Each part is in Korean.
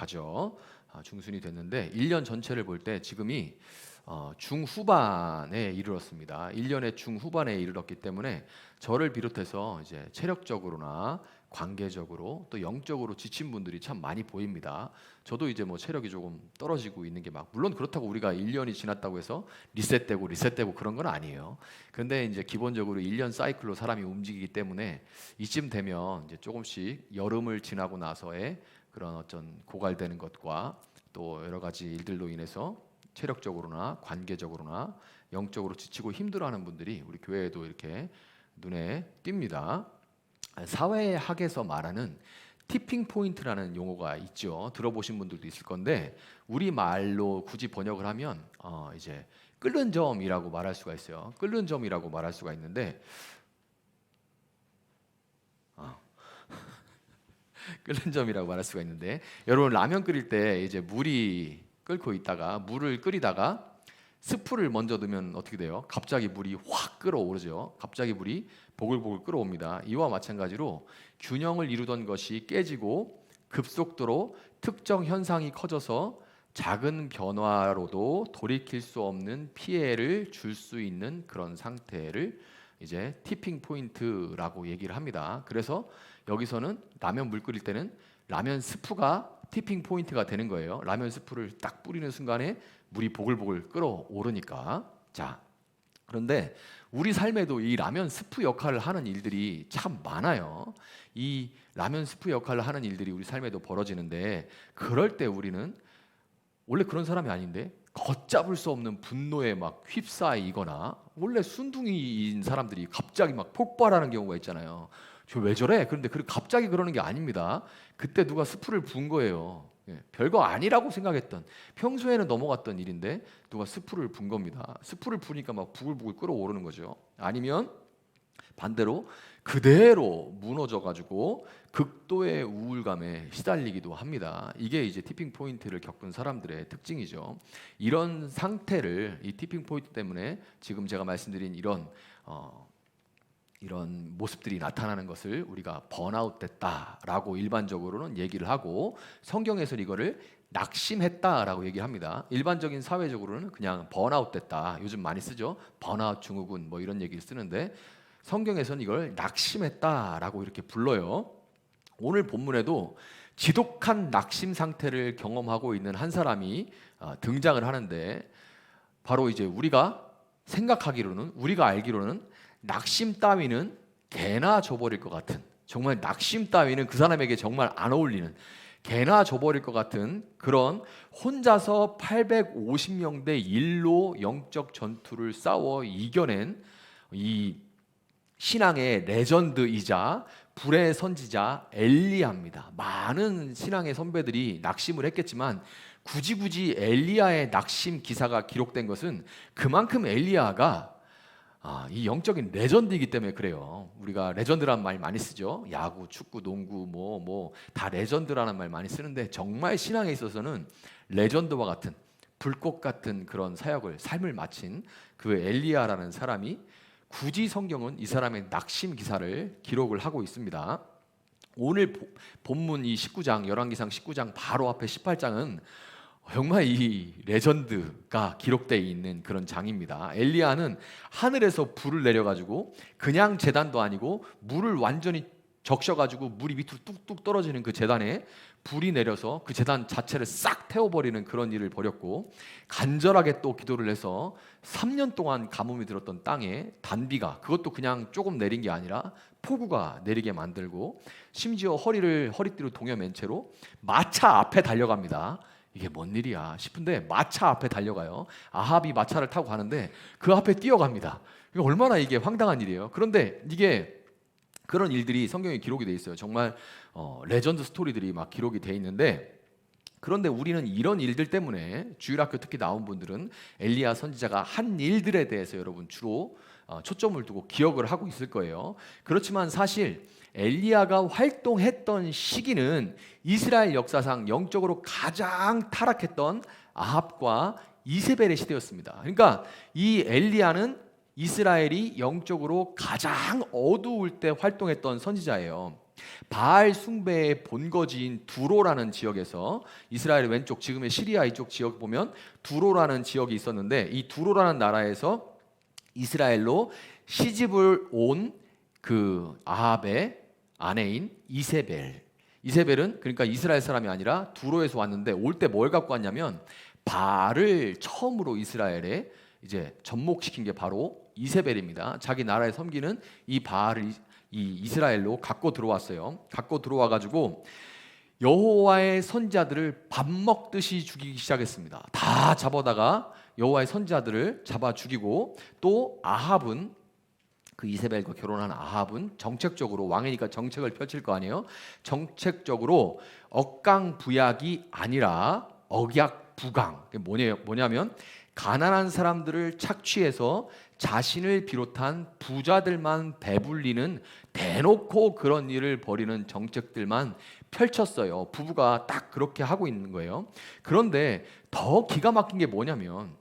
가죠. 중순이 됐는데 1년 전체를 볼 때 지금이 중후반에 이르렀습니다. 1년의 중후반에 이르렀기 때문에 저를 비롯해서 이제 체력적으로나 관계적으로 또 영적으로 지친 분들이 참 많이 보입니다. 저도 이제 뭐 체력이 조금 떨어지고 있는 게 막 물론 그렇다고 우리가 1년이 지났다고 해서 리셋되고 그런 건 아니에요. 그런데 이제 기본적으로 1년 사이클로 사람이 움직이기 때문에 이쯤 되면 이제 조금씩 여름을 지나고 나서의 그런 어떤 고갈되는 것과 또 여러 가지 일들로 인해서 체력적으로나 관계적으로나 영적으로 지치고 힘들어하는 분들이 우리 교회에도 이렇게 눈에 띕니다. 사회학에서 말하는 티핑 포인트라는 용어가 있죠. 들어보신 분들도 있을 건데 우리 말로 굳이 번역을 하면 이제 끓는 점이라고 말할 수가 있어요. 끓는 점이라고 말할 수가 있는데 끓는 점이라고 말할 수가 있는데 여러분 라면 끓일 때 이제 물이 끓고 있다가 물을 끓이다가 스프를 먼저 넣으면 어떻게 돼요? 갑자기 물이 확 끓어오르죠. 갑자기 물이 보글보글 끓어옵니다. 이와 마찬가지로 균형을 이루던 것이 깨지고 급속도로 특정 현상이 커져서 작은 변화로도 돌이킬 수 없는 피해를 줄 수 있는 그런 상태를 이제 티핑 포인트라고 얘기를 합니다. 그래서 여기서는 라면 물 끓일 때는 라면 스프가 티핑 포인트가 되는 거예요. 라면 스프를 딱 뿌리는 순간에 물이 보글보글 끓어오르니까. 자, 그런데 우리 삶에도 이 라면 스프 역할을 하는 일들이 참 많아요. 이 라면 스프 역할을 하는 일들이 우리 삶에도 벌어지는데 그럴 때 우리는 원래 그런 사람이 아닌데 걷잡을 수 없는 분노에 막 휩싸이거나 원래 순둥이인 사람들이 갑자기 막 폭발하는 경우가 있잖아요. 저 왜 저래? 그런데 갑자기 그러는 게 아닙니다. 그때 누가 스프를 부은 거예요. 별거 아니라고 생각했던 평소에는 넘어갔던 일인데 누가 스프를 부은 겁니다. 스프를 부으니까 막 부글부글 끓어오르는 거죠. 아니면 반대로 그대로 무너져 가지고 극도의 우울감에 시달리기도 합니다. 이게 이제 티핑 포인트를 겪은 사람들의 특징이죠. 이런 상태를 이 티핑 포인트 때문에 지금 제가 말씀드린 이런 모습들이 나타나는 것을 우리가 번아웃 됐다라고 일반적으로는 얘기를 하고 성경에서는 이거를 낙심했다라고 얘기합니다. 일반적인 사회적으로는 그냥 번아웃 됐다. 요즘 많이 쓰죠. 번아웃 증후군 뭐 이런 얘기를 쓰는데 성경에서는 이걸 낙심했다라고 이렇게 불러요. 오늘 본문에도 지독한 낙심 상태를 경험하고 있는 한 사람이 등장을 하는데 바로 이제 우리가 생각하기로는 우리가 알기로는 낙심 따위는 개나 줘버릴 것 같은 정말 낙심 따위는 그 사람에게 정말 안 어울리는 개나 줘버릴 것 같은 그런 혼자서 850명 대 1로 영적 전투를 싸워 이겨낸 이 신앙의 레전드이자 불의 선지자 엘리야입니다. 많은 신앙의 선배들이 낙심을 했겠지만 굳이 엘리야의 낙심 기사가 기록된 것은 그만큼 엘리야가 이 영적인 레전드이기 때문에 그래요. 우리가 레전드라는 말 많이 쓰죠. 야구, 축구, 농구 뭐 다 레전드라는 말 많이 쓰는데 정말 신앙에 있어서는 레전드와 같은 불꽃 같은 그런 사역을 삶을 마친 그 엘리야라는 사람이 굳이 성경은 이 사람의 낙심 기사를 기록을 하고 있습니다. 오늘 본문 이 19장 열왕기상 19장 바로 앞에 18장은 정말 이 레전드가 기록되어 있는 그런 장입니다. 엘리야는 하늘에서 불을 내려가지고 그냥 제단도 아니고 물을 완전히 적셔가지고 물이 밑으로 뚝뚝 떨어지는 그 제단에 불이 내려서 그 제단 자체를 싹 태워버리는 그런 일을 벌였고 간절하게 또 기도를 해서 3년 동안 가뭄이 들었던 땅에 단비가 그것도 그냥 조금 내린 게 아니라 폭우가 내리게 만들고 심지어 허리띠로 동여맨 채로 마차 앞에 달려갑니다. 이게 뭔 일이야 싶은데 마차 앞에 달려가요. 아합이 마차를 타고 가는데 그 앞에 뛰어갑니다. 이게 얼마나 이게 황당한 일이에요. 그런데 이게 그런 일들이 성경에 기록이 돼 있어요. 정말 레전드 스토리들이 막 기록이 돼 있는데 그런데 우리는 이런 일들 때문에 주일학교 특히 나온 분들은 엘리야 선지자가 한 일들에 대해서 여러분 주로 초점을 두고 기억을 하고 있을 거예요. 그렇지만 사실 엘리야가 활동했던 시기는 이스라엘 역사상 영적으로 가장 타락했던 아합과 이세벨의 시대였습니다. 그러니까 이 엘리야는 이스라엘이 영적으로 가장 어두울 때 활동했던 선지자예요. 바알 숭배의 본거지인 두로라는 지역에서 이스라엘의 왼쪽 지금의 시리아 이쪽 지역 보면 두로라는 지역이 있었는데 이 두로라는 나라에서 이스라엘로 시집을 온 그 아합의 아내인 이세벨은 그러니까 이스라엘 사람이 아니라 두로에서 왔는데 올 때 뭘 갖고 왔냐면 바알을 처음으로 이스라엘에 이제 접목시킨 게 바로 이세벨입니다. 자기 나라에 섬기는 이 바알을 이 이스라엘로 갖고 들어왔어요. 갖고 들어와 가지고 여호와의 선지자들을 밥 먹듯이 죽이기 시작했습니다. 다 잡아다가 여호와의 선지자들을 잡아 죽이고 또 아합은 그 이세벨과 결혼한 아합은 정책적으로 왕이니까 정책을 펼칠 거 아니에요. 정책적으로 억강부약이 아니라 억약부강. 뭐냐면 가난한 사람들을 착취해서 자신을 비롯한 부자들만 배불리는 대놓고 그런 일을 벌이는 정책들만 펼쳤어요. 부부가 딱 그렇게 하고 있는 거예요. 그런데 더 기가 막힌 게 뭐냐면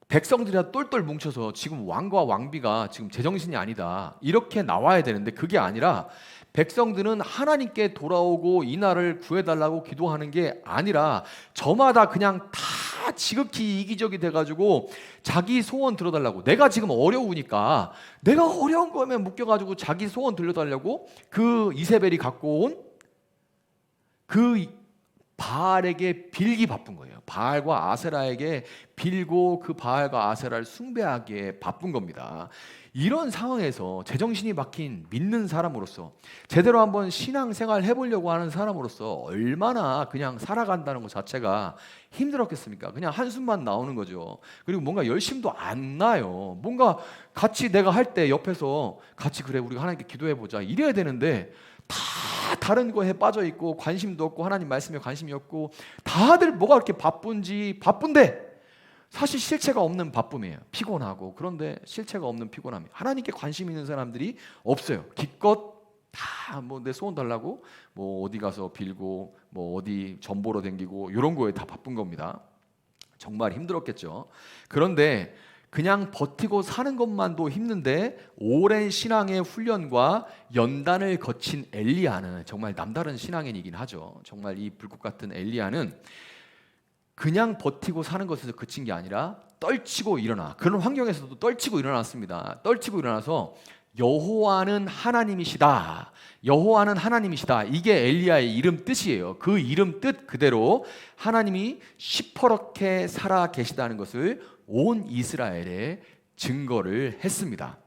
백성들이 다 똘똘 뭉쳐서 지금 왕과 왕비가 지금 제정신이 아니다 이렇게 나와야 되는데 그게 아니라 백성들은 하나님께 돌아오고 이 나라를 구해달라고 기도하는 게 아니라 저마다 그냥 다 지극히 이기적이 돼가지고 자기 소원 들어달라고 내가 지금 어려우니까 내가 어려운 거에 묶여가지고 자기 소원 들려달라고 그 이세벨이 갖고 온 그 바알에게 빌기 바쁜 거예요. 바알과 아세라에게 빌고 그 바알과 아세라를 숭배하기에 바쁜 겁니다. 이런 상황에서 제정신이 박힌 믿는 사람으로서 제대로 한번 신앙생활 해보려고 하는 사람으로서 얼마나 그냥 살아간다는 것 자체가 힘들었겠습니까? 그냥 한숨만 나오는 거죠. 그리고 뭔가 열심도 안 나요. 뭔가 같이 내가 할 때 옆에서 같이 그래 우리가 하나님께 기도해보자 이래야 되는데 다 다른 거에 빠져 있고 관심도 없고 하나님 말씀에 관심이 없고 다들 뭐가 그렇게 바쁜데 사실 실체가 없는 바쁨이에요. 피곤하고 그런데 실체가 없는 피곤함이 하나님께 관심 있는 사람들이 없어요. 기껏 다 뭐 내 소원 달라고 뭐 어디 가서 빌고 뭐 어디 전보러 댕기고 이런 거에 다 바쁜 겁니다. 정말 힘들었겠죠. 그런데 그냥 버티고 사는 것만도 힘든데 오랜 신앙의 훈련과 연단을 거친 엘리야는 정말 남다른 신앙인이긴 하죠. 정말 이 불꽃 같은 엘리야는 그냥 버티고 사는 것에서 그친 게 아니라 떨치고 일어나 그런 환경에서도 떨치고 일어났습니다. 떨치고 일어나서 여호와는 하나님이시다. 여호와는 하나님이시다. 이게 엘리야의 이름 뜻이에요. 그 이름 뜻 그대로 하나님이 시퍼렇게 살아 계시다는 것을 온 이스라엘에 증거를 했습니다.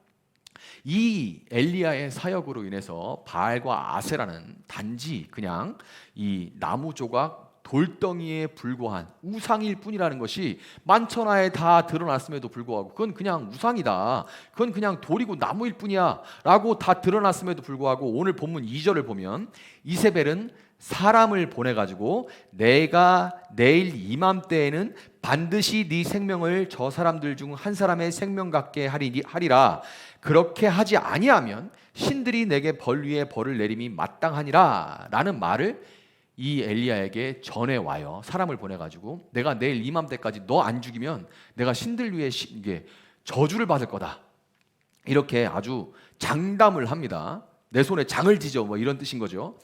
이 엘리야의 사역으로 인해서 바알과 아세라는 단지 그냥 이 나무 조각 돌덩이에 불과한 우상일 뿐이라는 것이 만천하에 다 드러났음에도 불구하고 그건 그냥 우상이다. 그건 그냥 돌이고 나무일 뿐이야 라고 다 드러났음에도 불구하고 오늘 본문 2절을 보면 이세벨은 사람을 보내가지고 내가 내일 이맘때에는 반드시 네 생명을 저 사람들 중 한 사람의 생명 같게 하리라. 그렇게 하지 아니하면 신들이 내게 벌 위에 벌을 내림이 마땅하니라 라는 말을 이 엘리야에게 전해와요. 사람을 보내가지고 내가 내일 이맘때까지 너 안 죽이면 내가 신들 위에 이게 저주를 받을 거다. 이렇게 아주 장담을 합니다. 내 손에 장을 지져 뭐 이런 뜻인 거죠.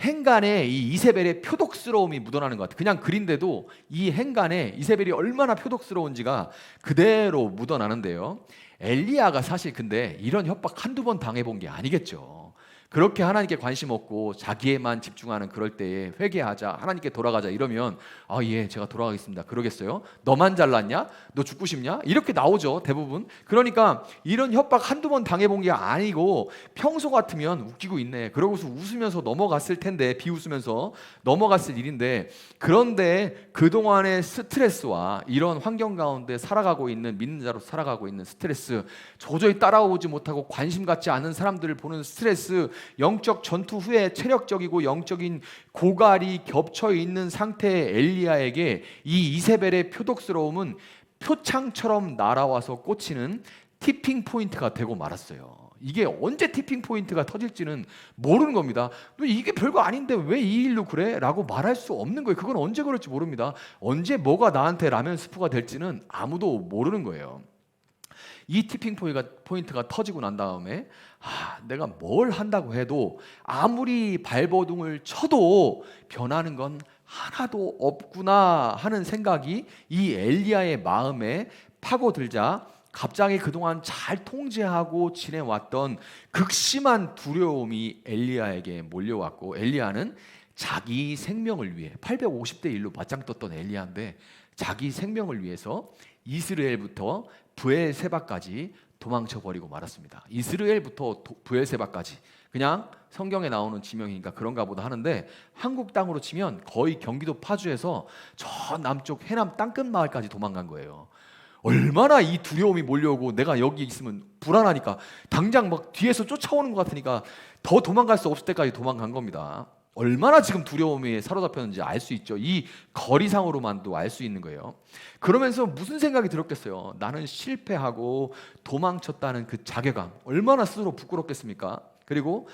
행간에 이 이세벨의 표독스러움이 묻어나는 것 같아요. 그냥 글인데도 이 행간에 이세벨이 얼마나 표독스러운지가 그대로 묻어나는데요. 엘리야가 사실 근데 이런 협박 한두 번 당해본 게 아니겠죠. 그렇게 하나님께 관심 없고 자기에만 집중하는 그럴 때에 회개하자 하나님께 돌아가자 이러면 예 제가 돌아가겠습니다 그러겠어요? 너만 잘났냐? 너 죽고 싶냐? 이렇게 나오죠 대부분. 그러니까 이런 협박 한두 번 당해본 게 아니고 평소 같으면 웃기고 있네 그러고서 웃으면서 넘어갔을 텐데 비웃으면서 넘어갔을 일인데 그런데 그동안의 스트레스와 이런 환경 가운데 살아가고 있는 믿는 자로 살아가고 있는 스트레스 도저히 따라오지 못하고 관심 갖지 않은 사람들을 보는 스트레스 영적 전투 후에 체력적이고 영적인 고갈이 겹쳐 있는 상태의 엘리야에게 이 이세벨의 표독스러움은 표창처럼 날아와서 꽂히는 티핑 포인트가 되고 말았어요. 이게 언제 티핑 포인트가 터질지는 모르는 겁니다. 너 이게 별거 아닌데 왜 이 일로 그래? 라고 말할 수 없는 거예요. 그건 언제 그럴지 모릅니다. 언제 뭐가 나한테 라면 스프가 될지는 아무도 모르는 거예요. 이 티핑 포인트가 터지고 난 다음에 내가 뭘 한다고 해도 아무리 발버둥을 쳐도 변하는 건 하나도 없구나 하는 생각이 이 엘리야의 마음에 파고들자 갑자기 그동안 잘 통제하고 지내왔던 극심한 두려움이 엘리야에게 몰려왔고, 엘리야는 자기 생명을 위해 850대 1로 맞짱 떴던 엘리야인데 자기 생명을 위해서 이스라엘부터 브엘세바까지 도망쳐 버리고 말았습니다. 이스라엘부터 브엘세바까지, 그냥 성경에 나오는 지명이니까 그런가 보다 하는데 한국 땅으로 치면 거의 경기도 파주에서 저 남쪽 해남 땅끝 마을까지 도망간 거예요. 얼마나 이 두려움이 몰려오고 내가 여기 있으면 불안하니까 당장 막 뒤에서 쫓아오는 것 같으니까 더 도망갈 수 없을 때까지 도망간 겁니다. 얼마나 지금 두려움에 사로잡혔는지 알 수 있죠. 이 거리상으로만도 알 수 있는 거예요. 그러면서 무슨 생각이 들었겠어요? 나는 실패하고 도망쳤다는 그 자괴감, 얼마나 스스로 부끄럽겠습니까? 그리고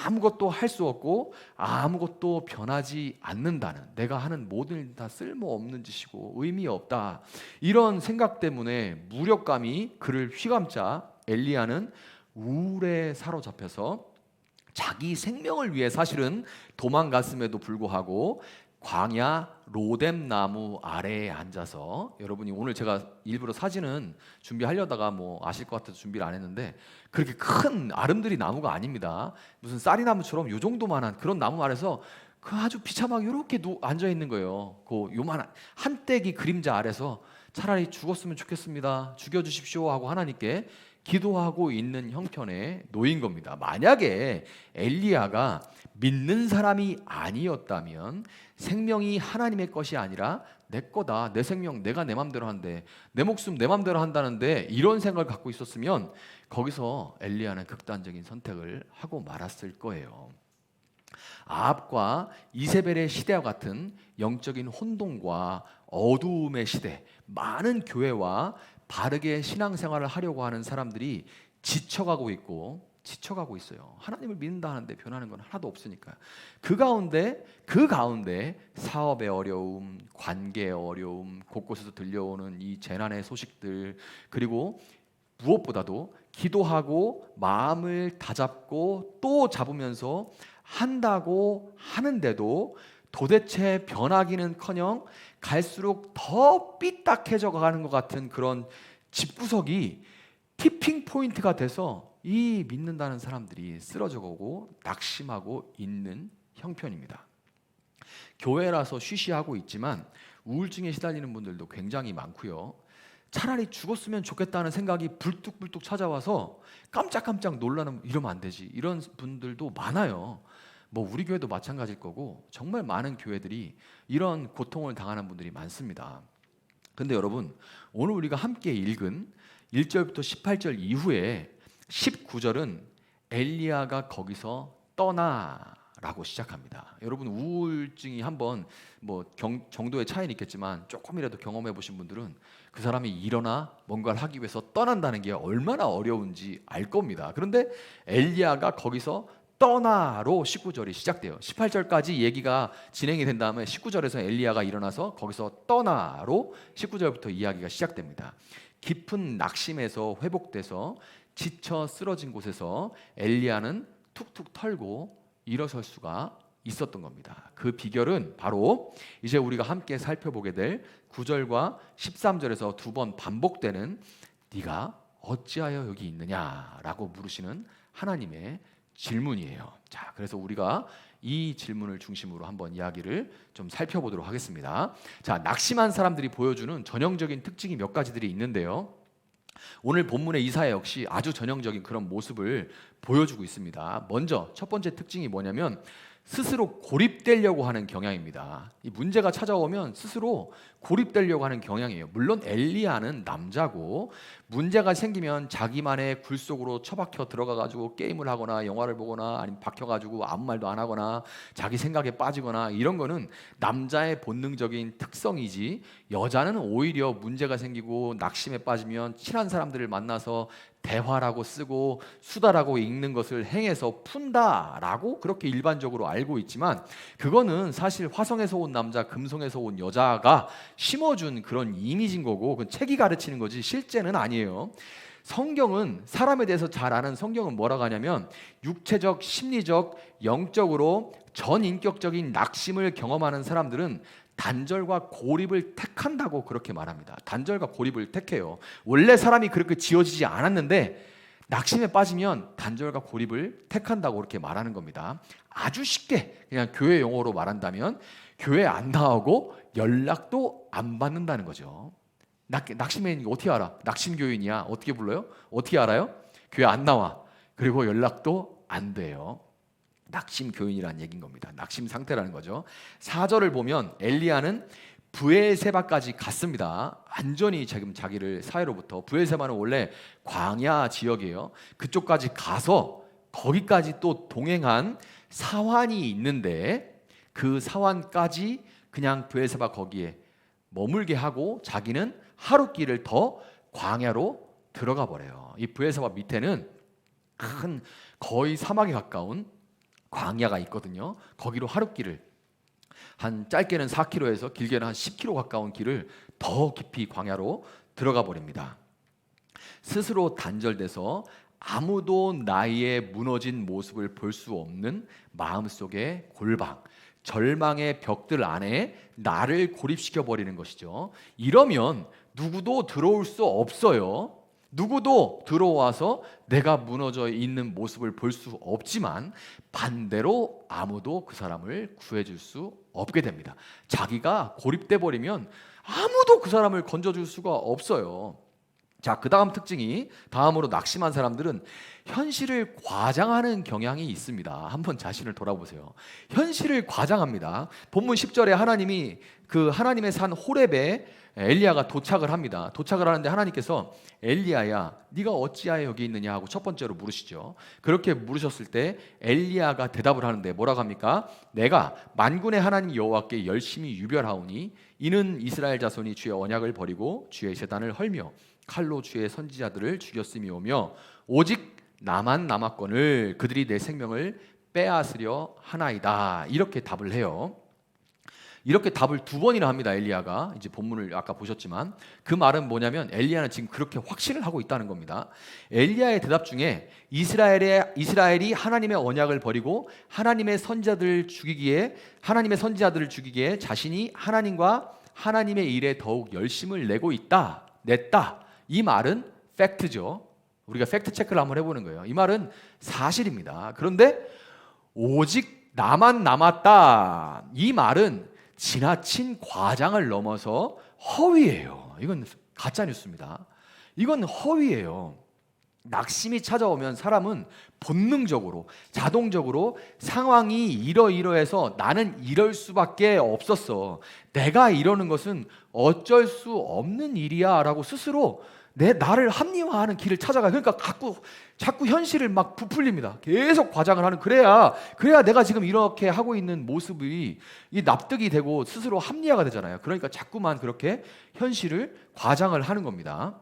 아무것도 할 수 없고 아무것도 변하지 않는다는, 내가 하는 모든 일 다 쓸모없는 짓이고 의미 없다, 이런 생각 때문에 무력감이 그를 휘감자 엘리야는 우울에 사로잡혀서 자기 생명을 위해 사실은 도망갔음에도 불구하고 광야 로뎀 나무 아래에 앉아서, 여러분이 오늘 제가 일부러 사진은 준비하려다가 뭐 아실 것 같아서 준비를 안 했는데 그렇게 큰 아름드리 나무가 아닙니다. 무슨 쌀이나무처럼 요 정도만한 그런 나무 아래서 그 아주 비참하게 이렇게 앉아 있는 거예요. 그 요만한 한떼기 그림자 아래서 차라리 죽었으면 좋겠습니다, 죽여주십시오 하고 하나님께 기도하고 있는 형편에 놓인 겁니다. 만약에 엘리야가 믿는 사람이 아니었다면 생명이 하나님의 것이 아니라 내 거다, 내 생명 내가 내 맘대로 한대, 내 목숨 내 맘대로 한다는데 이런 생각을 갖고 있었으면 거기서 엘리야는 극단적인 선택을 하고 말았을 거예요. 아합과 이세벨의 시대와 같은 영적인 혼돈과 어두움의 시대, 많은 교회와 바르게 신앙생활을 하려고 하는 사람들이 지쳐가고 있어요. 하나님을 믿는다 하는데 변하는 건 하나도 없으니까. 그 가운데 사업의 어려움, 관계의 어려움, 곳곳에서 들려오는 이 재난의 소식들, 그리고 무엇보다도 기도하고 마음을 다잡고 또 잡으면서 한다고 하는데도 도대체 변하기는커녕 갈수록 더 삐딱해져 가는 것 같은 그런 집구석이 티핑 포인트가 돼서 이 믿는다는 사람들이 쓰러져가고 낙심하고 있는 형편입니다. 교회라서 쉬쉬하고 있지만 우울증에 시달리는 분들도 굉장히 많고요. 차라리 죽었으면 좋겠다는 생각이 불뚝불뚝 찾아와서 깜짝깜짝 놀라는, 이러면 안 되지, 이런 분들도 많아요. 뭐 우리 교회도 마찬가지일 거고 정말 많은 교회들이 이런 고통을 당하는 분들이 많습니다. 근데 여러분, 오늘 우리가 함께 읽은 1절부터 18절 이후에 19절은 엘리야가 거기서 떠나라고 시작합니다. 여러분, 우울증이 한번 뭐 정도의 차이는 있겠지만 조금이라도 경험해 보신 분들은 그 사람이 일어나 뭔가를 하기 위해서 떠난다는 게 얼마나 어려운지 알 겁니다. 그런데 엘리야가 거기서 떠나로 19절이 시작돼요. 18절까지 얘기가 진행이 된 다음에 19절에서 엘리야가 일어나서 거기서 떠나로 19절부터 이야기가 시작됩니다. 깊은 낙심에서 회복돼서 지쳐 쓰러진 곳에서 엘리야는 툭툭 털고 일어설 수가 있었던 겁니다. 그 비결은 바로 이제 우리가 함께 살펴보게 될 9절과 13절에서 두 번 반복되는 네가 어찌하여 여기 있느냐라고 물으시는 하나님의 질문이에요. 자, 그래서 우리가 이 질문을 중심으로 한번 이야기를 좀 살펴보도록 하겠습니다. 자, 낙심한 사람들이 보여주는 전형적인 특징이 몇 가지들이 있는데요. 오늘 본문의 이사야 역시 아주 전형적인 그런 모습을 보여주고 있습니다. 먼저 첫 번째 특징이 뭐냐면 스스로 고립되려고 하는 경향입니다. 이 문제가 찾아오면 스스로 고립되려고 하는 경향이에요. 물론 엘리야는 남자고 문제가 생기면 자기만의 굴 속으로 처박혀 들어가가지고 게임을 하거나 영화를 보거나 아니면 박혀가지고 아무 말도 안 하거나 자기 생각에 빠지거나 이런 거는 남자의 본능적인 특성이지, 여자는 오히려 문제가 생기고 낙심에 빠지면 친한 사람들을 만나서 대화라고 쓰고 수다라고 읽는 것을 행해서 푼다라고 그렇게 일반적으로 알고 있지만, 그거는 사실 화성에서 온 남자, 금성에서 온 여자가 심어준 그런 이미지인 거고, 그건 책이 가르치는 거지 실제는 아니에요. 성경은 사람에 대해서 잘 아는 성경은 뭐라고 하냐면 육체적, 심리적, 영적으로 전인격적인 낙심을 경험하는 사람들은 단절과 고립을 택한다고 그렇게 말합니다. 단절과 고립을 택해요. 원래 사람이 그렇게 지어지지 않았는데 낙심에 빠지면 단절과 고립을 택한다고 그렇게 말하는 겁니다. 아주 쉽게 그냥 교회 용어로 말한다면 교회 안 나오고 연락도 안 받는다는 거죠. 낙심에 어떻게 알아? 낙심교인이야. 어떻게 불러요? 어떻게 알아요? 교회 안 나와. 그리고 연락도 안 돼요. 낙심교인이라는 얘기인 겁니다. 낙심 상태라는 거죠. 4절을 보면 엘리야는 브엘세바까지 갔습니다. 완전히 지금 자기를 사회로부터, 브엘세바는 원래 광야 지역이에요. 그쪽까지 가서 거기까지 또 동행한 사환이 있는데 그 사환까지 그냥 브엘세바 거기에 머물게 하고 자기는 하루길을 더 광야로 들어가 버려요. 이 브엘세바 밑에는 큰 거의 사막에 가까운 광야가 있거든요. 거기로 하루길을 한 짧게는 4km에서 길게는 한 10km 가까운 길을 더 깊이 광야로 들어가 버립니다. 스스로 단절돼서 아무도 나의 무너진 모습을 볼 수 없는 마음속의 골방, 절망의 벽들 안에 나를 고립시켜 버리는 것이죠. 이러면 누구도 들어올 수 없어요. 누구도 들어와서 내가 무너져 있는 모습을 볼 수 없지만 반대로 아무도 그 사람을 구해줄 수 없게 됩니다. 자기가 고립돼 버리면 아무도 그 사람을 건져줄 수가 없어요. 자, 그 다음 특징이, 다음으로 낙심한 사람들은 현실을 과장하는 경향이 있습니다. 한번 자신을 돌아보세요. 현실을 과장합니다. 본문 10절에 하나님이 그 하나님의 산 호렙에 엘리야가 도착을 합니다. 도착을 하는데 하나님께서 엘리야야 네가 어찌하여 여기 있느냐 하고 첫 번째로 물으시죠. 그렇게 물으셨을 때 엘리야가 대답을 하는데 뭐라고 합니까? 내가 만군의 하나님 여호와께 열심히 유별하오니 이는 이스라엘 자손이 주의 언약을 버리고 주의 제단을 헐며 칼로 주의 선지자들을 죽였음이오며 오직 나만 남았거늘 그들이 내 생명을 빼앗으려 하나이다. 이렇게 답을 해요. 이렇게 답을 두 번이나 합니다. 엘리야가. 이제 본문을 아까 보셨지만 그 말은 뭐냐면 엘리야는 지금 그렇게 확신을 하고 있다는 겁니다. 엘리야의 대답 중에 이스라엘이 하나님의 언약을 버리고 하나님의 선지자들을 죽이기에 자신이 하나님과 하나님의 일에 더욱 열심을 냈다. 이 말은 팩트죠. 우리가 팩트 체크를 한번 해보는 거예요. 이 말은 사실입니다. 그런데 오직 나만 남았다. 이 말은 지나친 과장을 넘어서 허위예요. 이건 가짜 뉴스입니다. 이건 허위예요. 낙심이 찾아오면 사람은 본능적으로, 자동적으로 상황이 이러이러해서 나는 이럴 수밖에 없었어. 내가 이러는 것은 어쩔 수 없는 일이야 라고 스스로 나를 합리화하는 길을 찾아가요. 그러니까 자꾸 현실을 막 부풀립니다. 계속 과장을 하는, 그래야 내가 지금 이렇게 하고 있는 모습이 납득이 되고 스스로 합리화가 되잖아요. 그러니까 자꾸만 그렇게 현실을 과장을 하는 겁니다.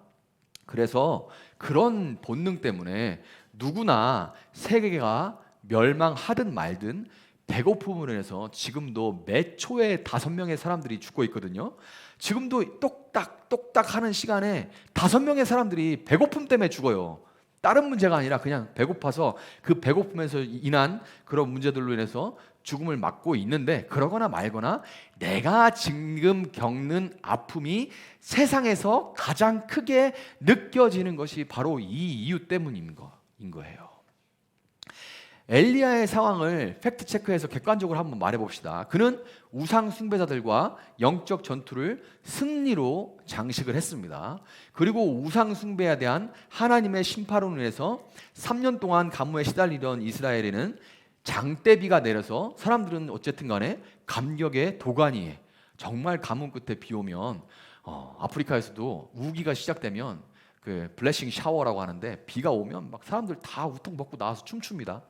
그래서 그런 본능 때문에 누구나 세계가 멸망하든 말든 배고픔으로 인해서 지금도 매 초에 5명의 사람들이 죽고 있거든요. 지금도 똑딱 하는 시간에 5명의 사람들이 배고픔 때문에 죽어요. 다른 문제가 아니라 그냥 배고파서 그 배고픔에서 인한 그런 문제들로 인해서 죽음을 맞고 있는데, 그러거나 말거나 내가 지금 겪는 아픔이 세상에서 가장 크게 느껴지는 것이 바로 이 이유 때문인 거예요. 엘리야의 상황을 팩트 체크해서 객관적으로 한번 말해봅시다. 그는 우상 숭배자들과 영적 전투를 승리로 장식을 했습니다. 그리고 우상 숭배에 대한 하나님의 심판으로 인해서 3년 동안 가뭄에 시달리던 이스라엘에는 장대비가 내려서 사람들은 어쨌든 간에 감격의 도가니에, 정말 가뭄 끝에 비 오면 아프리카에서도 우기가 시작되면 그 블레싱 샤워라고 하는데, 비가 오면 막 사람들 다 우통 벗고 나와서 춤춥니다.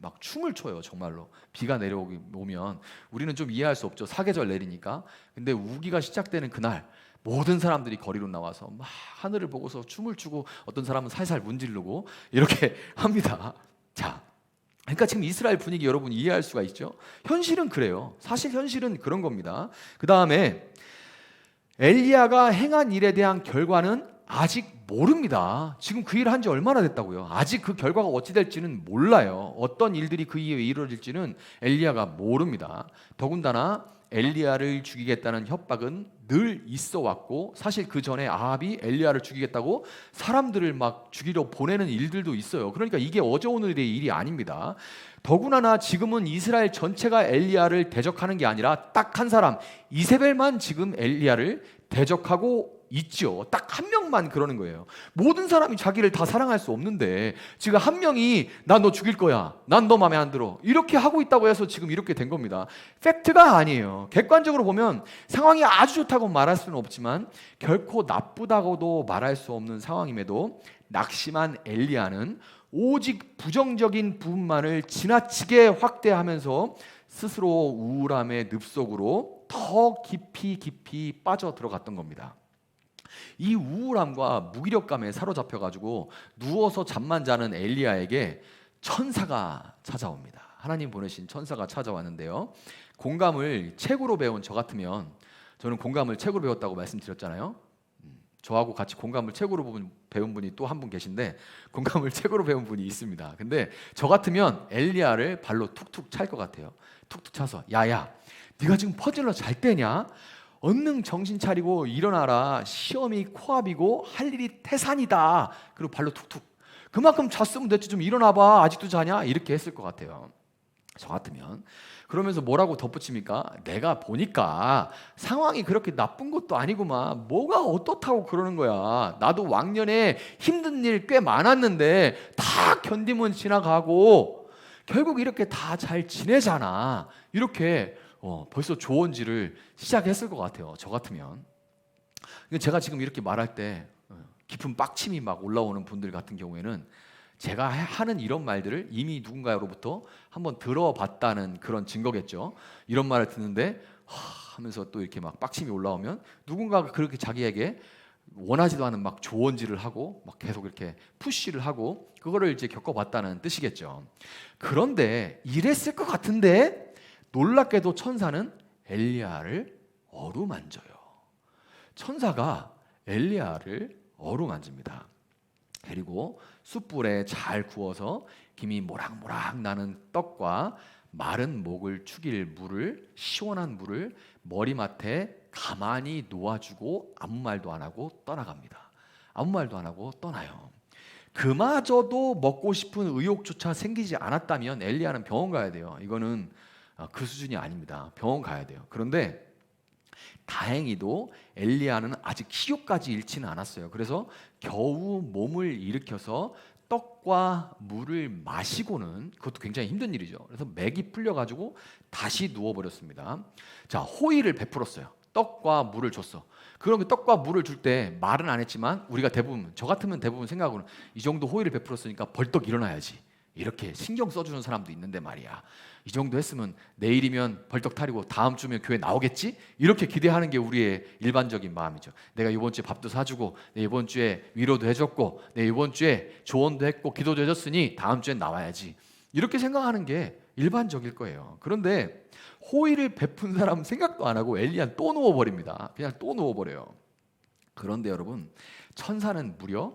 막 춤을 춰요. 정말로 비가 내려오면 우리는 좀 이해할 수 없죠. 사계절 내리니까. 근데 우기가 시작되는 그날 모든 사람들이 거리로 나와서 막 하늘을 보고서 춤을 추고 어떤 사람은 살살 문지르고 이렇게 합니다. 자, 그러니까 지금 이스라엘 분위기 여러분 이해할 수가 있죠. 현실은 그래요. 사실 현실은 그런 겁니다. 그 다음에 엘리야가 행한 일에 대한 결과는 아직 모릅니다. 지금 그 일을 한 지 얼마나 됐다고요? 아직 그 결과가 어찌 될지는 몰라요. 어떤 일들이 그 이후에 이루어질지는 엘리야가 모릅니다. 더군다나 엘리야를 죽이겠다는 협박은 늘 있어 왔고, 사실 그 전에 아합이 엘리야를 죽이겠다고 사람들을 막 죽이려 보내는 일들도 있어요. 그러니까 이게 어제 오늘의 일이 아닙니다. 더구나 지금은 이스라엘 전체가 엘리야를 대적하는 게 아니라 딱 한 사람, 이세벨만 지금 엘리야를 대적하고 있죠. 딱 한 명만 그러는 거예요. 모든 사람이 자기를 다 사랑할 수 없는데 지금 한 명이 난 너 죽일 거야, 난 너 마음에 안 들어, 이렇게 하고 있다고 해서 지금 이렇게 된 겁니다. 팩트가 아니에요. 객관적으로 보면 상황이 아주 좋다고 말할 수는 없지만 결코 나쁘다고도 말할 수 없는 상황임에도 낙심한 엘리야는 오직 부정적인 부분만을 지나치게 확대하면서 스스로 우울함의 늪속으로 더 깊이 빠져 들어갔던 겁니다. 이 우울함과 무기력감에 사로잡혀가지고 누워서 잠만 자는 엘리야에게 천사가 찾아옵니다. 하나님 보내신 천사가 찾아왔는데요. 공감을 책으로 배운 저 같으면, 저는 공감을 책으로 배웠다고 말씀드렸잖아요. 저하고 같이 공감을 책으로 배운 분이 또 한 분 계신데 공감을 책으로 배운 분이 있습니다. 근데 저 같으면 엘리야를 발로 툭툭 찰 것 같아요. 툭툭 차서 야야, 네가 지금 퍼즐러 잘 때냐? 얼른 정신 차리고 일어나라. 시험이 코앞이고 할 일이 태산이다. 그리고 발로 툭툭. 그만큼 잤으면 됐지, 좀 일어나봐. 아직도 자냐? 이렇게 했을 것 같아요. 저 같으면. 그러면서 뭐라고 덧붙입니까? 내가 보니까 상황이 그렇게 나쁜 것도 아니구만. 뭐가 어떻다고 그러는 거야. 나도 왕년에 힘든 일 꽤 많았는데 다 견디면 지나가고 결국 이렇게 다 잘 지내잖아. 이렇게 벌써 조언지를 시작했을 것 같아요. 저 같으면. 제가 지금 이렇게 말할 때 깊은 빡침이 막 올라오는 분들 같은 경우에는 제가 하는 이런 말들을 이미 누군가로부터 한번 들어봤다는 그런 증거겠죠. 이런 말을 듣는데 하면서 또 이렇게 막 빡침이 올라오면 누군가가 그렇게 자기에게 원하지도 않은 막 조언질을 하고 막 계속 이렇게 푸시를 하고 그거를 이제 겪어봤다는 뜻이겠죠. 그런데 이랬을 것 같은데 놀랍게도 천사는 엘리야를 어루만져요. 천사가 엘리야를 어루만집니다. 그리고 숯불에 잘 구워서 김이 모락모락 나는 떡과 마른 목을 축일 물을, 시원한 물을 머리맡에 가만히 놓아주고 아무 말도 안 하고 떠나갑니다. 아무 말도 안 하고 떠나요. 그마저도 먹고 싶은 의욕조차 생기지 않았다면 엘리야는 병원 가야 돼요. 이거는 그 수준이 아닙니다. 병원 가야 돼요. 그런데 다행히도 엘리야는 아직 식욕까지 잃지는 않았어요. 그래서 겨우 몸을 일으켜서 떡과 물을 마시고는, 그것도 굉장히 힘든 일이죠. 그래서 맥이 풀려가지고 다시 누워버렸습니다. 자, 호의를 베풀었어요. 떡과 물을 줬어. 그럼 그 떡과 물을 줄 때 말은 안 했지만 우리가 대부분, 저 같으면 대부분 생각으로는 이 정도 호의를 베풀었으니까 벌떡 일어나야지, 이렇게 신경 써주는 사람도 있는데 말이야. 이 정도 했으면 내일이면 벌떡 타리고 다음 주면 교회 나오겠지? 이렇게 기대하는 게 우리의 일반적인 마음이죠. 내가 이번 주에 밥도 사주고, 내 이번 주에 위로도 해줬고, 내 이번 주에 조언도 했고 기도도 해줬으니 다음 주엔 나와야지, 이렇게 생각하는 게 일반적일 거예요. 그런데 호의를 베푼 사람 생각도 안 하고 엘리야는 또 누워버립니다. 그냥 또 누워버려요. 그런데 여러분, 천사는 무려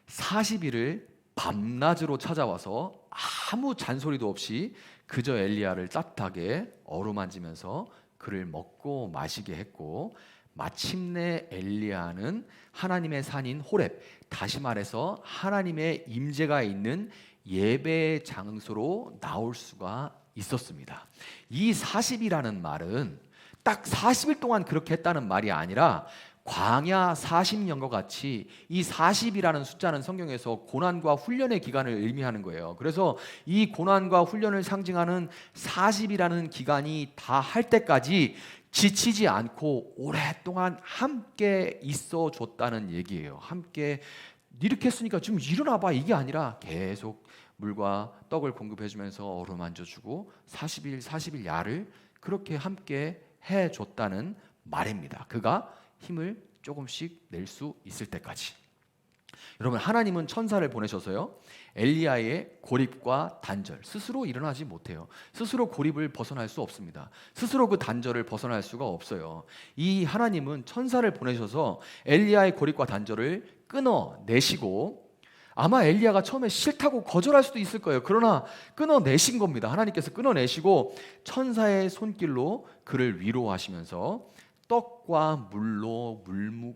40일을 밤낮으로 찾아와서 아무 잔소리도 없이 그저 엘리야를 따뜻하게 어루만지면서 그를 먹고 마시게 했고, 마침내 엘리야는 하나님의 산인 호렙, 다시 말해서 하나님의 임재가 있는 예배 장소로 나올 수가 있었습니다. 이 40이라는 말은 딱 40일 동안 그렇게 했다는 말이 아니라 광야 40년과 같이 이 40이라는 숫자는 성경에서 고난과 훈련의 기간을 의미하는 거예요. 그래서 이 고난과 훈련을 상징하는 40이라는 기간이 다 할 때까지 지치지 않고 오랫동안 함께 있어 줬다는 얘기예요. 함께 이렇게 했으니까 좀 일어나봐, 이게 아니라 계속 물과 떡을 공급해 주면서 어루만져 주고 40일 40일 야를 그렇게 함께 해줬다는 말입니다. 그가 힘을 조금씩 낼 수 있을 때까지. 여러분, 하나님은 천사를 보내셔서요, 엘리야의 고립과 단절, 스스로 일어나지 못해요. 스스로 고립을 벗어날 수 없습니다. 스스로 그 단절을 벗어날 수가 없어요. 이 하나님은 천사를 보내셔서 엘리야의 고립과 단절을 끊어내시고, 아마 엘리야가 처음에 싫다고 거절할 수도 있을 거예요. 그러나 끊어내신 겁니다. 하나님께서 끊어내시고 천사의 손길로 그를 위로하시면서 떡과 물로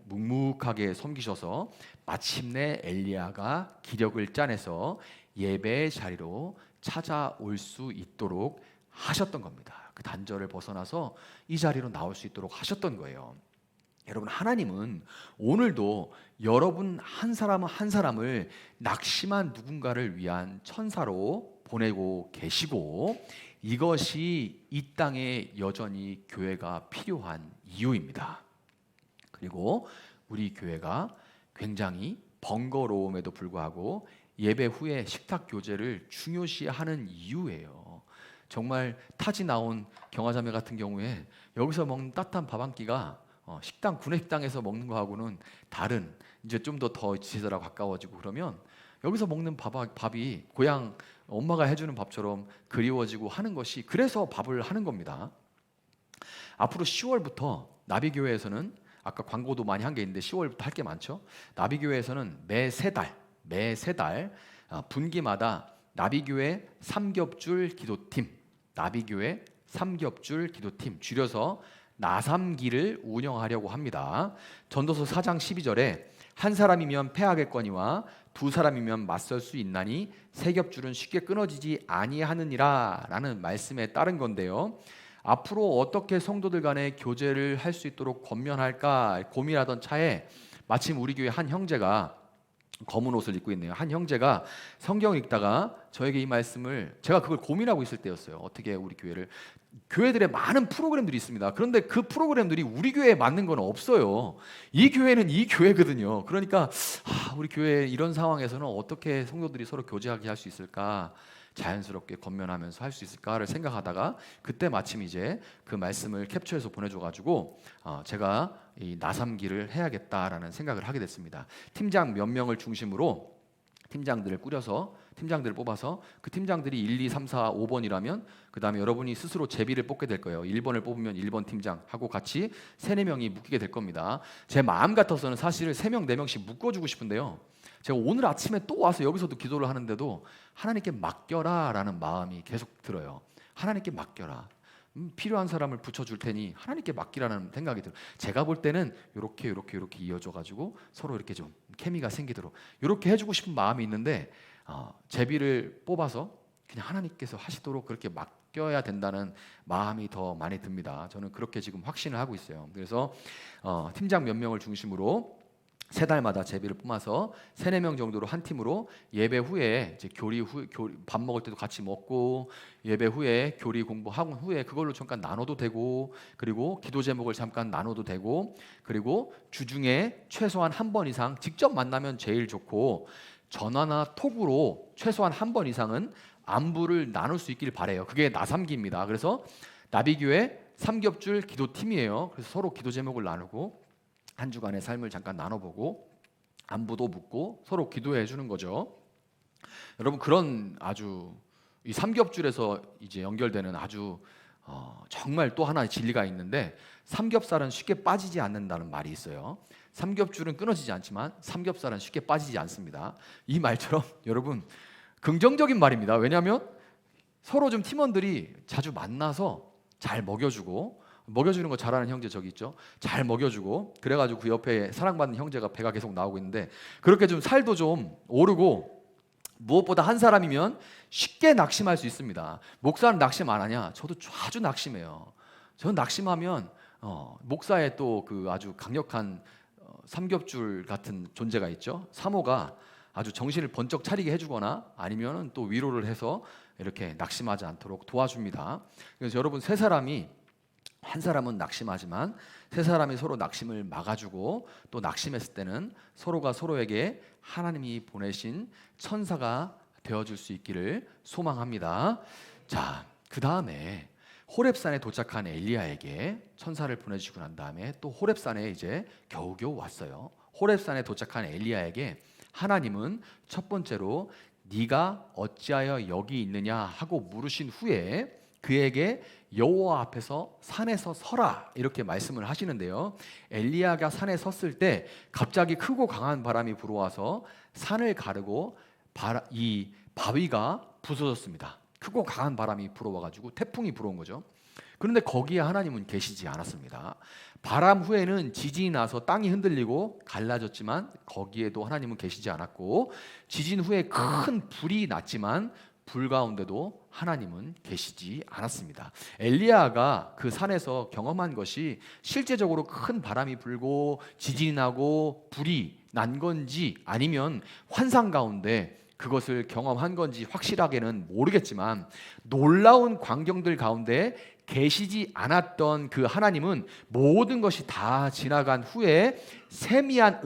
묵묵하게 섬기셔서 마침내 엘리야가 기력을 짜내서 예배의 자리로 찾아올 수 있도록 하셨던 겁니다. 그 단절을 벗어나서 이 자리로 나올 수 있도록 하셨던 거예요. 여러분, 하나님은 오늘도 여러분 한 사람 한 사람을 낙심한 누군가를 위한 천사로 보내고 계시고, 이것이 이 땅에 여전히 교회가 필요한 이유입니다. 그리고 우리 교회가 굉장히 번거로움에도 불구하고 예배 후에 식탁 교제를 중요시하는 이유예요. 정말 타지 나온 경화자매 같은 경우에 여기서 먹는 따뜻한 밥 한 끼가 식당, 구내식당에서 먹는 거하고는 다른, 이제 좀 더 제자랑 가까워지고 그러면 여기서 먹는 밥이 고향 엄마가 해주는 밥처럼 그리워지고 하는 것이, 그래서 밥을 하는 겁니다. 앞으로 10월부터 나비교회에서는, 아까 광고도 많이 한 게 있는데 10월부터 할 게 많죠. 나비교회에서는 매 세 달 분기마다 나비교회 삼겹줄 기도팀, 나비교회 삼겹줄 기도팀, 줄여서 나삼기를 운영하려고 합니다. 전도서 4장 12절에 한 사람이면 패하겠거니와 두 사람이면 맞설 수 있나니 세 겹줄은 쉽게 끊어지지 아니하느니라 라는 말씀에 따른 건데요. 앞으로 어떻게 성도들 간에 교제를 할 수 있도록 권면할까 고민하던 차에 마침 우리 교회 한 형제가, 검은 옷을 입고 있네요. 한 형제가 성경을 읽다가 저에게 이 말씀을, 제가 그걸 고민하고 있을 때였어요. 어떻게 우리 교회들의 많은 프로그램들이 있습니다. 그런데 그 프로그램들이 우리 교회에 맞는 건 없어요. 이 교회는 이 교회거든요. 그러니까 우리 교회 이런 상황에서는 어떻게 성도들이 서로 교제하게 할 수 있을까, 자연스럽게 권면하면서 할 수 있을까를 생각하다가 그때 마침 이제 그 말씀을 캡처해서 보내줘가지고 제가 이 나삼기를 해야겠다라는 생각을 하게 됐습니다. 팀장 몇 명을 중심으로 팀장들을 뽑아서 그 팀장들이 1, 2, 3, 4, 5번이라면 그 다음에 여러분이 스스로 제비를 뽑게 될 거예요. 1번을 뽑으면 1번 팀장하고 같이 3, 4명이 묶이게 될 겁니다. 제 마음 같아서는 사실 3명, 4명씩 묶어주고 싶은데요. 제가 오늘 아침에 또 와서 여기서도 기도를 하는데도 하나님께 맡겨라 라는 마음이 계속 들어요. 하나님께 맡겨라. 필요한 사람을 붙여줄 테니 하나님께 맡기라는 생각이 들어요. 제가 볼 때는 이렇게 이어져가지고 서로 이렇게 좀 케미가 생기도록 이렇게 해주고 싶은 마음이 있는데 제비를 뽑아서 그냥 하나님께서 하시도록 그렇게 맡겨야 된다는 마음이 더 많이 듭니다. 저는 그렇게 지금 확신을 하고 있어요. 그래서 팀장 몇 명을 중심으로 3달마다 제비를 뽑아서 3, 4명 정도로 한 팀으로 예배 후에 이제 밥 먹을 때도 같이 먹고, 예배 후에 교리 공부하고 후에 그걸로 잠깐 나눠도 되고, 그리고 기도 제목을 잠깐 나눠도 되고, 그리고 주중에 최소한 한 번 이상 직접 만나면 제일 좋고, 전화나 톡으로 최소한 한 번 이상은 안부를 나눌 수 있길 바래요. 그게 나삼기입니다. 그래서 나비교회 삼겹줄 기도팀이에요. 그래서 서로 기도 제목을 나누고 한 주간의 삶을 잠깐 나눠보고 안부도 묻고 서로 기도해 주는 거죠. 여러분, 그런 아주 이 삼겹줄에서 이제 연결되는 아주 정말 또 하나의 진리가 있는데, 삼겹살은 쉽게 빠지지 않는다는 말이 있어요. 삼겹줄은 끊어지지 않지만 삼겹살은 쉽게 빠지지 않습니다. 이 말처럼 여러분 긍정적인 말입니다. 왜냐하면 서로 좀 팀원들이 자주 만나서 잘 먹여주는 거 잘하는 형제 저기 있죠. 잘 먹여주고 그래가지고 그 옆에 사랑받는 형제가 배가 계속 나오고 있는데, 그렇게 좀 살도 좀 오르고, 무엇보다 한 사람이면 쉽게 낙심할 수 있습니다. 목사는 낙심 안 하냐? 저도 아주 낙심해요. 저는 낙심하면 목사의 또 그 아주 강력한 삼겹줄 같은 존재가 있죠. 사모가 아주 정신을 번쩍 차리게 해주거나 아니면 또 위로를 해서 이렇게 낙심하지 않도록 도와줍니다. 그래서 여러분, 한 사람은 낙심하지만 세 사람이 서로 낙심을 막아주고, 또 낙심했을 때는 서로가 서로에게 하나님이 보내신 천사가 되어줄 수 있기를 소망합니다. 자, 그 다음에 호렙산에 도착한 엘리야에게 천사를 보내주시고 난 다음에 또 호렙산에 이제 겨우겨우 왔어요. 호렙산에 도착한 엘리야에게 하나님은 첫 번째로 네가 어찌하여 여기 있느냐 하고 물으신 후에 그에게 여호와 앞에서 산에서 서라 이렇게 말씀을 하시는데요. 엘리야가 산에 섰을 때 갑자기 크고 강한 바람이 불어와서 산을 가르고 이 바위가 부서졌습니다. 크고 강한 바람이 불어와가지고 태풍이 불어온 거죠. 그런데 거기에 하나님은 계시지 않았습니다. 바람 후에는 지진이 나서 땅이 흔들리고 갈라졌지만 거기에도 하나님은 계시지 않았고, 지진 후에 큰 불이 났지만 불 가운데도 하나님은 계시지 않았습니다. 엘리야가 그 산에서 경험한 것이 실제적으로 큰 바람이 불고 지진이 나고 불이 난 건지 아니면 환상 가운데 그것을 경험한 건지 확실하게는 모르겠지만, 놀라운 광경들 가운데 계시지 않았던 그 하나님은 모든 것이 다 지나간 후에 세미한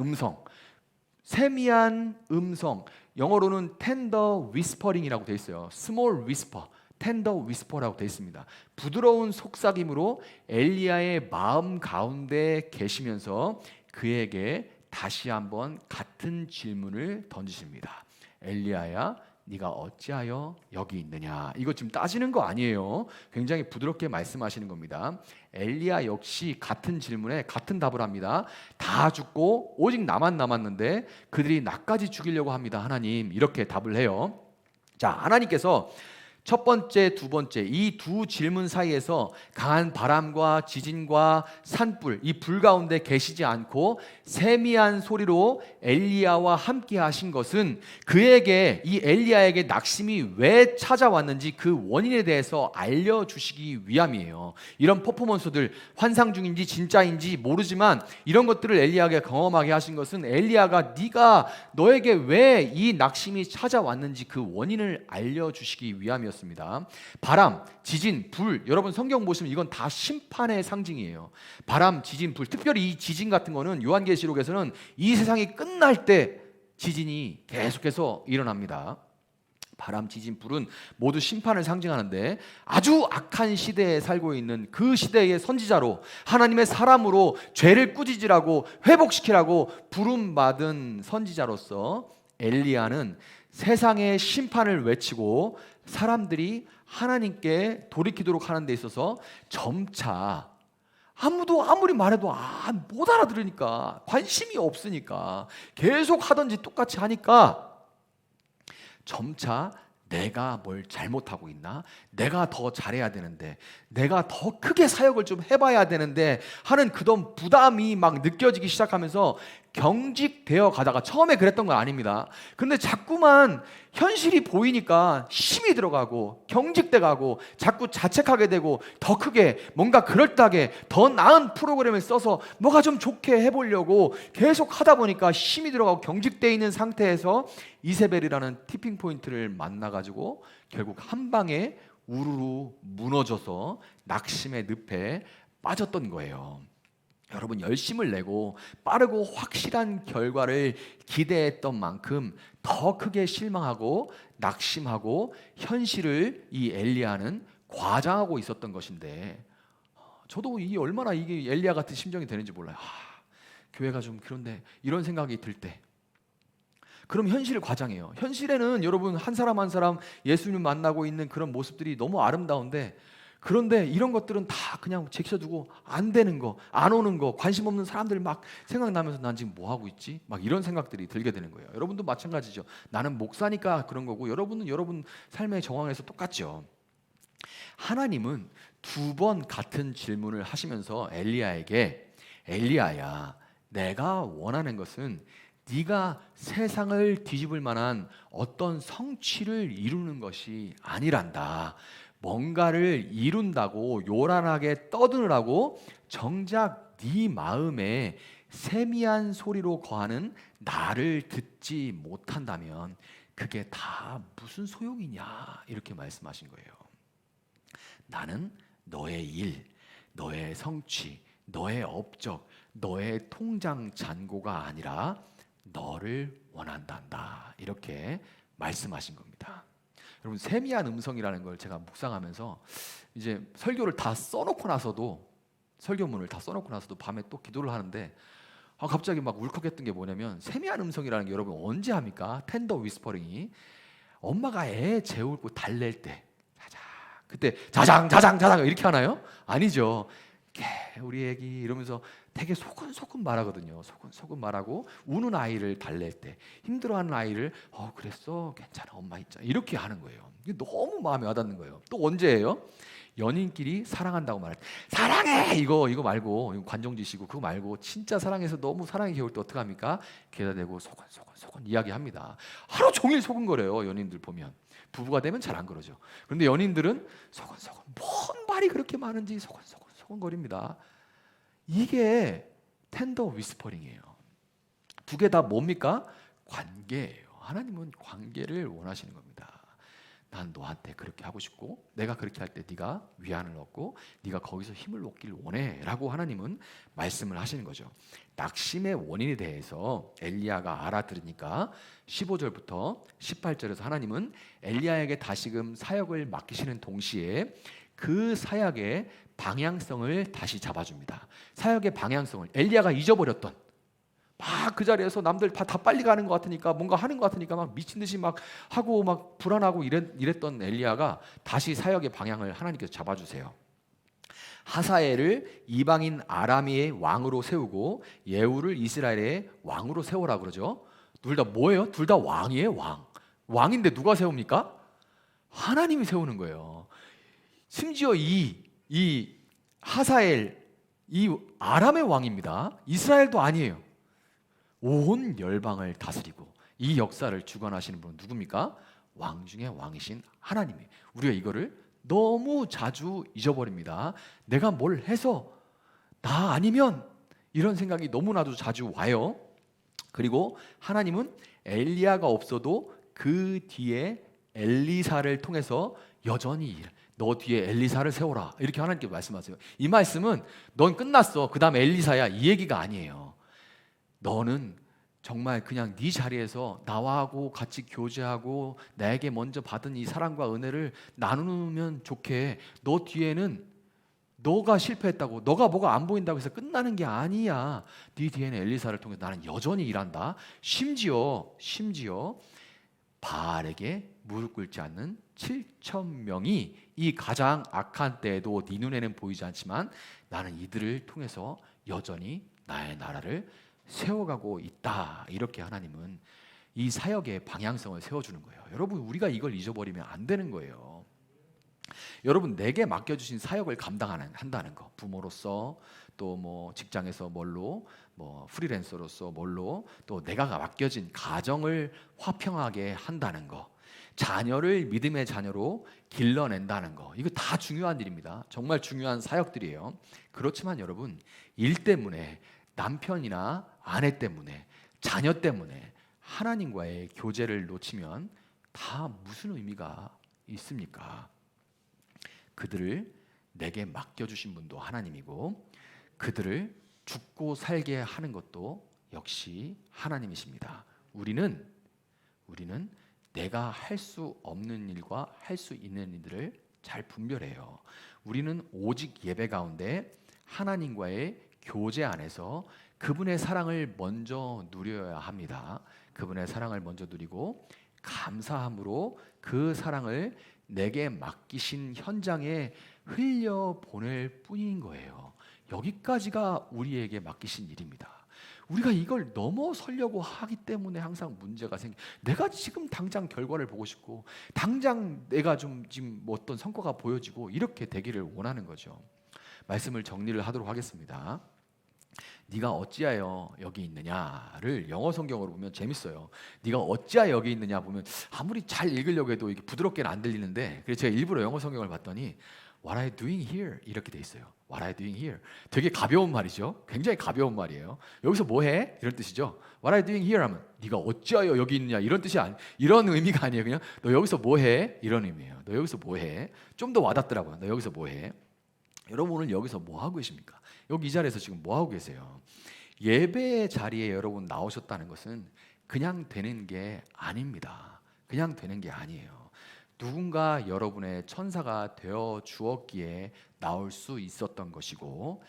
음성, 영어로는 tender whispering이라고 되어 있어요. small whisper, tender whisper라고 되어 있습니다. 부드러운 속삭임으로 엘리야의 마음 가운데 계시면서 그에게 다시 한번 같은 질문을 던지십니다. 엘리야야, 네가 어찌하여 여기 있느냐? 이거 지금 따지는 거 아니에요. 굉장히 부드럽게 말씀하시는 겁니다. 엘리야 역시 같은 질문에 같은 답을 합니다. 다 죽고 오직 나만 남았는데 그들이 나까지 죽이려고 합니다. 하나님, 이렇게 답을 해요. 자, 하나님께서 첫 번째, 두 번째 이 두 질문 사이에서 강한 바람과 지진과 산불, 이 불 가운데 계시지 않고 세미한 소리로 엘리야와 함께 하신 것은 그에게, 이 엘리야에게 낙심이 왜 찾아왔는지 그 원인에 대해서 알려주시기 위함이에요. 이런 퍼포먼스들, 환상 중인지 진짜인지 모르지만 이런 것들을 엘리야에게 경험하게 하신 것은 엘리야가 네가 너에게 왜 이 낙심이 찾아왔는지 그 원인을 알려주시기 위함이었습니다. 바람, 지진, 불, 여러분 성경 보시면 이건 다 심판의 상징이에요. 바람, 지진, 불, 특별히 이 지진 같은 거는 요한계시록에서는 이 세상이 끝날 때 지진이 계속해서 일어납니다. 바람, 지진, 불은 모두 심판을 상징하는데, 아주 악한 시대에 살고 있는 그 시대의 선지자로, 하나님의 사람으로 죄를 꾸짖으라고 회복시키라고 부름받은 선지자로서 엘리야는 세상의 심판을 외치고 사람들이 하나님께 돌이키도록 하는 데 있어서 점차, 아무도 아무리 말해도 못 알아들으니까, 관심이 없으니까, 계속 하든지 똑같이 하니까 점차 내가 뭘 잘못하고 있나? 내가 더 잘해야 되는데, 내가 더 크게 사역을 좀 해봐야 되는데 하는 그런 부담이 막 느껴지기 시작하면서 경직되어 가다가, 처음에 그랬던 건 아닙니다. 근데 자꾸만 현실이 보이니까 힘이 들어가고 경직돼 가고 자꾸 자책하게 되고, 더 크게 뭔가 그럴듯하게 더 나은 프로그램을 써서 뭐가 좀 좋게 해보려고 계속 하다 보니까 힘이 들어가고 경직되어 있는 상태에서 이세벨이라는 티핑 포인트를 만나가지고 결국 한 방에 우르르 무너져서 낙심의 늪에 빠졌던 거예요. 여러분, 열심을 내고 빠르고 확실한 결과를 기대했던 만큼 더 크게 실망하고 낙심하고 현실을 이 엘리야는 과장하고 있었던 것인데, 저도 이게 얼마나 이게 엘리야 같은 심정이 되는지 몰라요. 교회가 좀 그런데, 이런 생각이 들 때 그럼 현실을 과장해요. 현실에는 여러분 한 사람 한 사람 예수님 만나고 있는 그런 모습들이 너무 아름다운데, 그런데 이런 것들은 다 그냥 제쳐두고 안 되는 거, 안 오는 거, 관심 없는 사람들 막 생각나면서 난 지금 뭐 하고 있지? 막 이런 생각들이 들게 되는 거예요. 여러분도 마찬가지죠. 나는 목사니까 그런 거고, 여러분은 여러분 삶의 정황에서 똑같죠. 하나님은 두 번 같은 질문을 하시면서 엘리야에게, 엘리야야, 내가 원하는 것은 네가 세상을 뒤집을 만한 어떤 성취를 이루는 것이 아니란다. 뭔가를 이룬다고 요란하게 떠드느라고 정작 네 마음에 세미한 소리로 거하는 나를 듣지 못한다면 그게 다 무슨 소용이냐, 이렇게 말씀하신 거예요. 나는 너의 일, 너의 성취, 너의 업적, 너의 통장 잔고가 아니라 너를 원한단다, 이렇게 말씀하신 겁니다. 여러분, 세미한 음성이라는 걸 제가 묵상하면서 이제 설교를 다 써놓고 나서도, 설교문을 다 써놓고 나서도 밤에 또 기도를 하는데, 갑자기 막 울컥했던 게 뭐냐면 세미한 음성이라는 게 여러분 언제 합니까? 텐더 위스퍼링이 엄마가 애 재우고 달랠 때 자자 그때 자장 자장 자장 이렇게 하나요? 아니죠. 우리 애기 이러면서 되게 소근소근 말하거든요. 소근소근 말하고 우는 아이를 달랠 때 힘들어하는 아이를 그랬어 괜찮아 엄마 있잖아 이렇게 하는 거예요. 이게 너무 마음에 와닿는 거예요. 또 언제예요? 연인끼리 사랑한다고 말할 때 사랑해 이거 말고 이거 관종짓이고 그거 말고 진짜 사랑해서 너무 사랑이 겨울 때 어떡합니까? 게다 대고 소곤 이야기합니다. 하루 종일 소근거려요. 연인들 보면 부부가 되면 잘 안 그러죠. 그런데 연인들은 소곤 뭔 말이 그렇게 많은지 소곤거립니다. 이게 텐더 위스퍼링이에요. 두 개 다 뭡니까? 관계예요. 하나님은 관계를 원하시는 겁니다. 난 너한테 그렇게 하고 싶고 내가 그렇게 할 때 네가 위안을 얻고 네가 거기서 힘을 얻길 원해 라고 하나님은 말씀을 하시는 거죠. 낙심의 원인에 대해서 엘리야가 알아들으니까 15절부터 18절에서 하나님은 엘리야에게 다시금 사역을 맡기시는 동시에 그 사역의 방향성을 다시 잡아줍니다. 사역의 방향성을 엘리야가 잊어버렸던 막 그 자리에서 남들 다 빨리 가는 것 같으니까 뭔가 하는 것 같으니까 막 미친 듯이 막 하고 막 불안하고 이랬던 엘리야가 다시 사역의 방향을 하나님께서 잡아주세요. 하사엘을 이방인 아람의 왕으로 세우고 예후를 이스라엘의 왕으로 세우라 그러죠. 둘 다 뭐예요? 둘 다 왕이에요. 왕인데 누가 세웁니까? 하나님이 세우는 거예요. 심지어 이 하사엘 이 아람의 왕입니다. 이스라엘도 아니에요. 온 열방을 다스리고 이 역사를 주관하시는 분은 누굽니까? 왕 중에 왕이신 하나님이에요. 우리가 이거를 너무 자주 잊어버립니다. 내가 뭘 해서 나 아니면 이런 생각이 너무나도 자주 와요. 그리고 하나님은 엘리야가 없어도 그 뒤에 엘리사를 통해서 여전히 너 뒤에 엘리사를 세워라 이렇게 하나님께 말씀하세요. 이 말씀은 넌 끝났어 그 다음 엘리사야 이 얘기가 아니에요. 너는 정말 그냥 네 자리에서 나하고 같이 교제하고 나에게 먼저 받은 이 사랑과 은혜를 나누면 좋게. 너 뒤에는 너가 실패했다고 너가 뭐가 안 보인다고 해서 끝나는 게 아니야. 네 뒤에는 엘리사를 통해 나는 여전히 일한다. 심지어 바알에게 무릎 꿇지 않는 7,000명이 이 가장 악한 때에도 네 눈에는 보이지 않지만 나는 이들을 통해서 여전히 나의 나라를 세워가고 있다. 이렇게 하나님은 이 사역의 방향성을 세워주는 거예요. 여러분 우리가 이걸 잊어버리면 안 되는 거예요. 여러분 내게 맡겨주신 사역을 한다는 거 부모로서 또 뭐 직장에서 뭘로 뭐 프리랜서로서 뭘로 또 내가 맡겨진 가정을 화평하게 한다는 거 자녀를 믿음의 자녀로 길러낸다는 거 이거 다 중요한 일입니다. 정말 중요한 사역들이에요. 그렇지만 여러분 일 때문에 남편이나 아내 때문에 자녀 때문에 하나님과의 교제를 놓치면 다 무슨 의미가 있습니까? 그들을 내게 맡겨주신 분도 하나님이고 그들을 죽고 살게 하는 것도 역시 하나님이십니다. 우리는 내가 할 수 없는 일과 할 수 있는 일들을 잘 분별해요. 우리는 오직 예배 가운데 하나님과의 교제 안에서 그분의 사랑을 먼저 누려야 합니다. 그분의 사랑을 먼저 누리고 감사함으로 그 사랑을 내게 맡기신 현장에 흘려보낼 뿐인 거예요. 여기까지가 우리에게 맡기신 일입니다. 우리가 이걸 넘어서려고 하기 때문에 항상 문제가 내가 지금 당장 결과를 보고 싶고 당장 내가 지금 어떤 성과가 보여지고 이렇게 되기를 원하는 거죠. 말씀을 정리를 하도록 하겠습니다. 네가 어찌하여 여기 있느냐를 영어 성경으로 보면 재밌어요. 네가 어찌하여 여기 있느냐 보면 아무리 잘 읽으려고 해도 이게 부드럽게는 안 들리는데 그래서 제가 일부러 영어 성경을 봤더니 What are you doing here? 이렇게 돼 있어요. What are you doing here? 되게 가벼운 말이죠. 굉장히 가벼운 말이에요. 여기서 뭐해? 이런 뜻이죠. What are you doing here? 하면 네가 어찌하여 여기 있느냐 이런 뜻이 이런 의미가 아니에요. 그냥 너 여기서 뭐해? 이런 의미예요. 너 여기서 뭐해? 좀 더 와닿더라고요. 너 여기서 뭐해? 여러분 오늘 여기서 뭐 하고 계십니까? 여기 이 자리에서 지금 뭐 하고 계세요? 예배 자리에 여러분 나오셨다는 것은 그냥 되는 게 아닙니다. 그냥 되는 게 아니에요. 누군가 여러분의 천사가 되어 주었기에 나올 수 있었던 것이고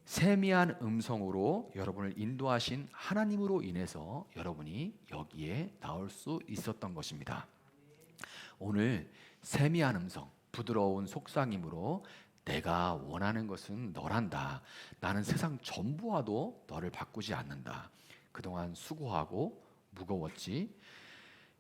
세미한 음성으로 여러분을 인도하신 하나님으로 인해서 여러분이 여기에 나올 수 있었던 것입니다. 오늘 세미한 음성, 부드러운 속삭임으로 내가 원하는 것은 너란다. 나는 세상 전부와도 너를 바꾸지 않는다. 그동안 수고하고 무거웠지.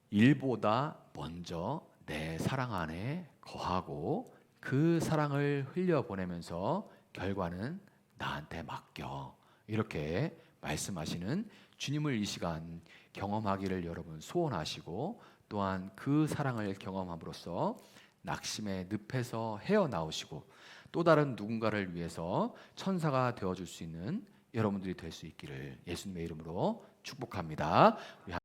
일보다 먼저 내 사랑 안에 거하고 그 사랑을 흘려보내면서 결과는 나한테 맡겨. 이렇게 말씀하시는 주님을 이 시간 경험하기를 여러분 소원하시고, 또한 그 사랑을 경험함으로써 낙심의 늪에서 헤어나오시고 또 다른 누군가를 위해서 천사가 되어줄 수 있는 여러분들이 될 수 있기를 예수님의 이름으로 축복합니다.